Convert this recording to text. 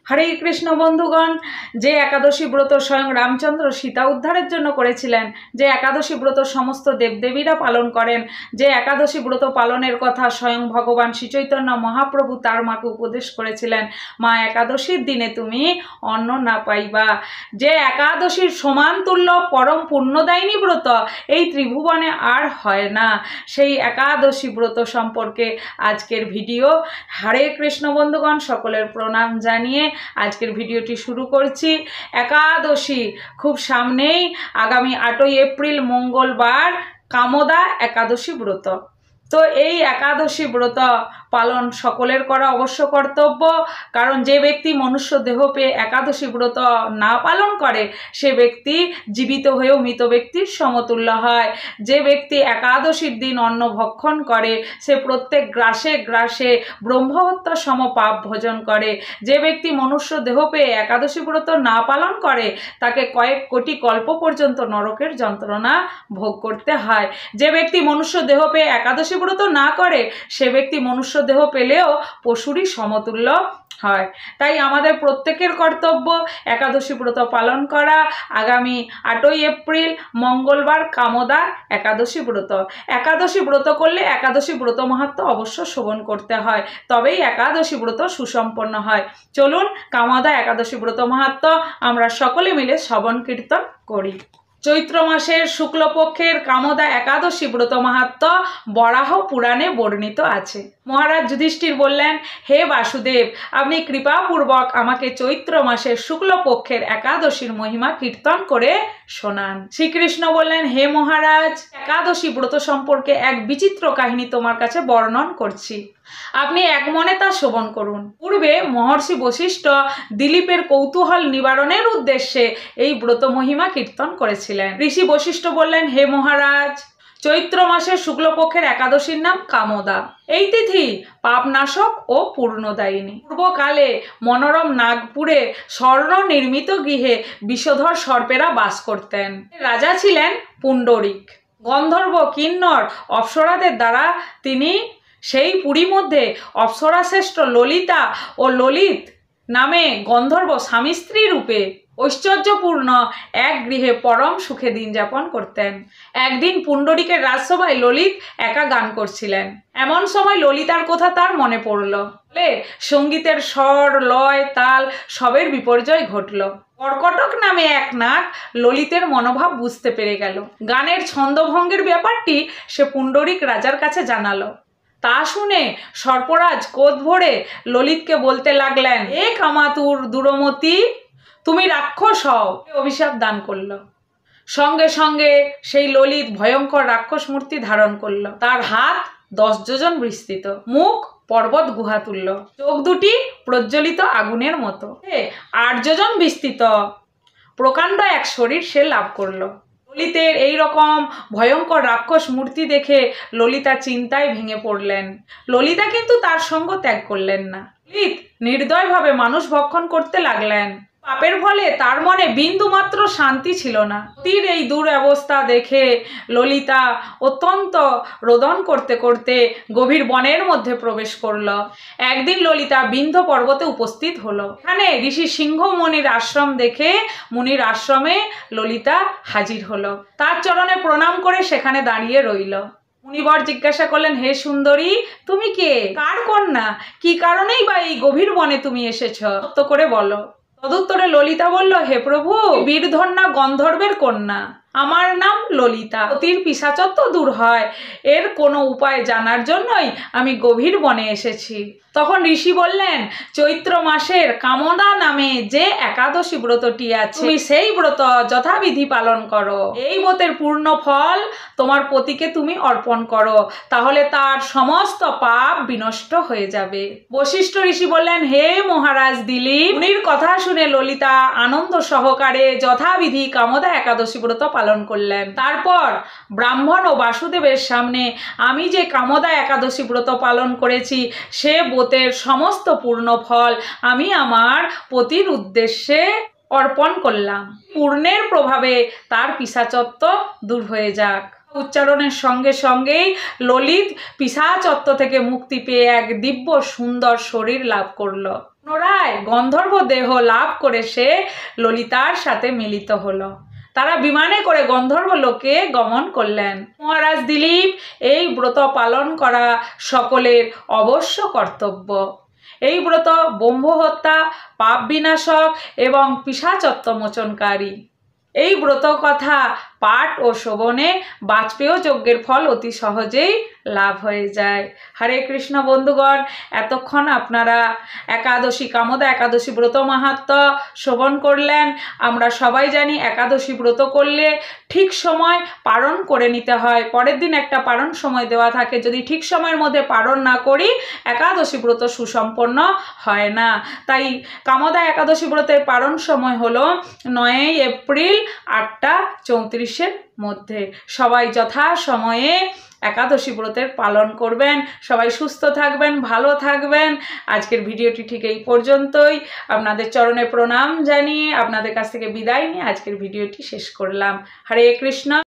হরে কৃষ্ণ বন্ধুগণ, যে একাদশী ব্রত স্বয়ং রামচন্দ্র সীতা উদ্ধারের জন্য করেছিলেন, যে একাদশী ব্রত সমস্ত দেবদেবীরা পালন করেন, যে একাদশী ব্রত পালনের কথা স্বয়ং ভগবান শ্রীচৈতন্য মহাপ্রভু তার মাকে উপদেশ করেছিলেন, মা একাদশীর দিনে তুমি অন্ন না পাইবা। যে একাদশীর সমান তুল্য পরম পুণ্যদায়িনী ব্রত এই ত্রিভুবনে আর হয় না, সেই একাদশী ব্রত সম্পর্কে আজকের ভিডিও। হরে কৃষ্ণ বন্ধুগণ, সকলের প্রণাম জানিয়ে আজকের ভিডিওটি শুরু করছি। একাদশী খুব সামনেই, আগামী 8ই এপ্রিল মঙ্গলবার কামদা একাদশী ব্রত। তো এই একাদশী ব্রত পালন সকলের করা অবশ্য কর্তব্য, কারণ যে ব্যক্তি মনুষ্য দেহ পেয়ে একাদশী ব্রত না পালন করে সে ব্যক্তি জীবিত হয়েও মৃত ব্যক্তির সমতুল্য হয়। যে ব্যক্তি একাদশীর দিন অন্ন ভক্ষণ করে সে প্রত্যেক গ্রাসে গ্রাসে ব্রহ্মহত্যা সম পাপ ভোজন করে। যে ব্যক্তি মনুষ্য দেহ পেয়ে একাদশী ব্রত না পালন করে তাকে কয়েক কোটি কল্প পর্যন্ত নরকের যন্ত্রণা ভোগ করতে হয়। যে ব্যক্তি মনুষ্য দেহ পেয়ে একাদশী ব্রত না করে সে ব্যক্তি মনুষ্য দেহ পেলেও পশুরই সমতুল্য হয়। তাই আমাদের প্রত্যেকের কর্তব্য একাদশী ব্রত পালন করা। আগামী 8ই এপ্রিল মঙ্গলবার কামদা একাদশী ব্রত। একাদশী ব্রত করলে একাদশী ব্রত মাহাত্ম্য অবশ্য শ্রবণ করতে হয়, তবেই একাদশী ব্রত সুসম্পন্ন হয়। চলুন কামদা একাদশী ব্রত মাহাত্ম্য আমরা সকলে মিলে শ্রবণ কীর্তন করি। চৈত্র মাসের শুক্লপক্ষের কামদা একাদশী ব্রত মাহাত্ম্য বরাহ পুরাণে বর্ণিত আছে। মহারাজ যুধিষ্ঠির বললেন, হে বাসুদেব, আপনি কৃপাপূর্বক আমাকে চৈত্র মাসের শুক্লপক্ষের একাদশীর মহিমা কীর্তন করে শোনান। শ্রীকৃষ্ণ বললেন, হে মহারাজ, একাদশী ব্রত সম্পর্কে এক বিচিত্র কাহিনী তোমার কাছে বর্ণন করছি, আপনি এক মনে তা শ্রবণ করুন। পূর্বে মহর্ষি বশিষ্ঠ দিলীপের কৌতূহল নিবারণের উদ্দেশ্যে এই ব্রত মহিমা কীর্তন করেছিলেন। ঋষি বশিষ্ঠ বললেন, হে মহারাজ, চৈত্র মাসের শুক্লপক্ষের একাদশীর নাম কামদা। এই তিথি পাপনাশক ও পূর্ণদায়িনী। পূর্বকালে মনোরম নাগপুরে স্বর্ণ নির্মিত গৃহে বিষধর সর্পেরা বাস করতেন। রাজা ছিলেন পুণ্ডরিক। গন্ধর্ব, কিন্নর, অপ্সরাদের দ্বারা তিনি সেই পুরী মধ্যে অপ্সরাশ্রেষ্ঠ ললিতা ও ললিত নামে গন্ধর্ব স্বামী স্ত্রী রূপে ঐশ্বর্যপূর্ণ এক গৃহে পরম সুখে দিন যাপন করতেন। একদিন পুণ্ডরিকের রাজসভায় ললিত একা গান করছিলেন। এমন সময় ললিতার কথা তার মনে পড়ল। সঙ্গীতের স্বর, লয়, তাল সবের বিপর্যয় ঘটল। কর্কটক নামে এক নাগ ললিতের মনোভাব বুঝতে পেরে গেল। গানের ছন্দভঙ্গের ব্যাপারটি সে পুণ্ডরিক রাজার কাছে জানালো। তা শুনে সর্পরাজ ক্রোধ ভরে ললিতকে বলতে লাগলেন, এ কামাতুর দুরমতি, তুমি রাক্ষস হও, অভিশাপ দান করল। সঙ্গে সঙ্গে সেই ললিত ভয়ঙ্কর রাক্ষস মূর্তি ধারণ করল। তার হাত 10 যোজন বিস্তৃত, মুখ পর্বত গুহা তুল্য, চোখ দুটি প্রজ্বলিত আগুনের মতো, 8 যোজন বিস্তৃত প্রকাণ্ড এক শরীর সে লাভ করল। ললিতের এই রকম ভয়ঙ্কর রাক্ষস মূর্তি দেখে ললিতা চিন্তায় ভেঙে পড়লেন। ললিতা কিন্তু তার সঙ্গ ত্যাগ করলেন না। ললিত নির্দয়ভাবে মানুষ ভক্ষণ করতে লাগলেন। পাপের ফলে তার মনে বিন্দু মাত্র শান্তি ছিল না। তীর এই দুরবস্থা দেখে ললিতা অত্যন্ত রোদন করতে করতে গভীর বনের মধ্যে প্রবেশ করল। একদিন ললিতা বিন্ধ্য পর্বতে উপস্থিত হলো। এখানে ঋষি সিংহ মুনির আশ্রম দেখে মুনির আশ্রমে ললিতা হাজির হলো। তার চরণে প্রণাম করে সেখানে দাঁড়িয়ে রইল। মুনিবর জিজ্ঞাসা করলেন, হে সুন্দরী, তুমি কে, কার কন্যা, কি কারণেই বা এই গভীর বনে তুমি এসেছ, সত্য করে বলো। তদুত্তরে ললিতা বলল, হে প্রভু, বীরধন্যা গন্ধর্বের কন্যা, আমার নাম ললিতা। অতির পিশাচত্ব দূর হয় এর কোনো উপায় জানার জন্যই আমি গভীর বনে এসেছি। তখন ঋষি বললেন, চৈত্র মাসের কামদা নামে যে একাদশী ব্রতটি আছে, তুমি সেই ব্রত যথাবিধি পালন করো। এই ব্রতের পূর্ণ ফল তোমার পতিকে তুমি অর্পণ করো, তাহলে তার সমস্ত পাপ বিনষ্ট হয়ে যাবে। বশিষ্ঠ ঋষি বললেন, হে মহারাজ দিলীপ, মুনির কথা শুনে ললিতা আনন্দ সহকারে যথাবিধি কামদা একাদশী ব্রত পালন করলেন। তারপর ব্রাহ্মণ ও বাসুদেবের সামনে আমি যে কামদা একাদশী ব্রত পালন করেছি সে ব্রতের সমস্ত পূর্ণ ফল আমি আমার পতির উদ্দেশ্যে অর্পণ করলাম। পূর্ণের প্রভাবে তার পিশাচত্ব দূর হয়ে যাক। উচ্চারণের সঙ্গে সঙ্গেই ললিত পিশাচত্ব থেকে মুক্তি পেয়ে এক দিব্য সুন্দর শরীর লাভ করল। পুনরায় গন্ধর্ব দেহ লাভ করে সে ললিতার সাথে মিলিত হলো। তারা বিমানে করে গন্ধর্ব লোকে গমন করলেন। মহারাজ দিলীপ, এই ব্রত পালন করা সকলের অবশ্য কর্তব্য। এই ব্রত ব্রহ্ম হত্যা, পাপ বিনাশক এবং পিশাচত্ব মোচনকারী। এই ব্রত কথা পাঠ ও শ্রবণে বাজপেয় যজ্ঞের ফল অতি সহজেই লাভ হয়ে যায়। হরে কৃষ্ণ বন্ধুগণ, এতক্ষণ আপনারা একাদশী কামদা একাদশী ব্রত মাহাত্ম্য শ্রবণ করলেন। আমরা সবাই জানি একাদশী ব্রত করলে ঠিক সময় পালন করে নিতে হয়। পরের দিন একটা পালন সময় দেওয়া থাকে, যদি ঠিক সময়ের মধ্যে পালন না করি একাদশী ব্রত সুসম্পন্ন হয় না। তাই কামদা একাদশী ব্রতের পালন সময় হলো 9 এপ্রিল 8:34 মধ্যে। সবাই যথা সময়ে একাদশী ব্রতের পালন করবেন। সবাই সুস্থ থাকবেন, ভালো থাকবেন। আজকের ভিডিওটি ঠিক এই পর্যন্তই। আপনাদের চরণে প্রণাম জানিয়ে আপনাদের কাছ থেকে বিদায় নিয়ে আজকের ভিডিওটি শেষ করলাম। হরে কৃষ্ণ।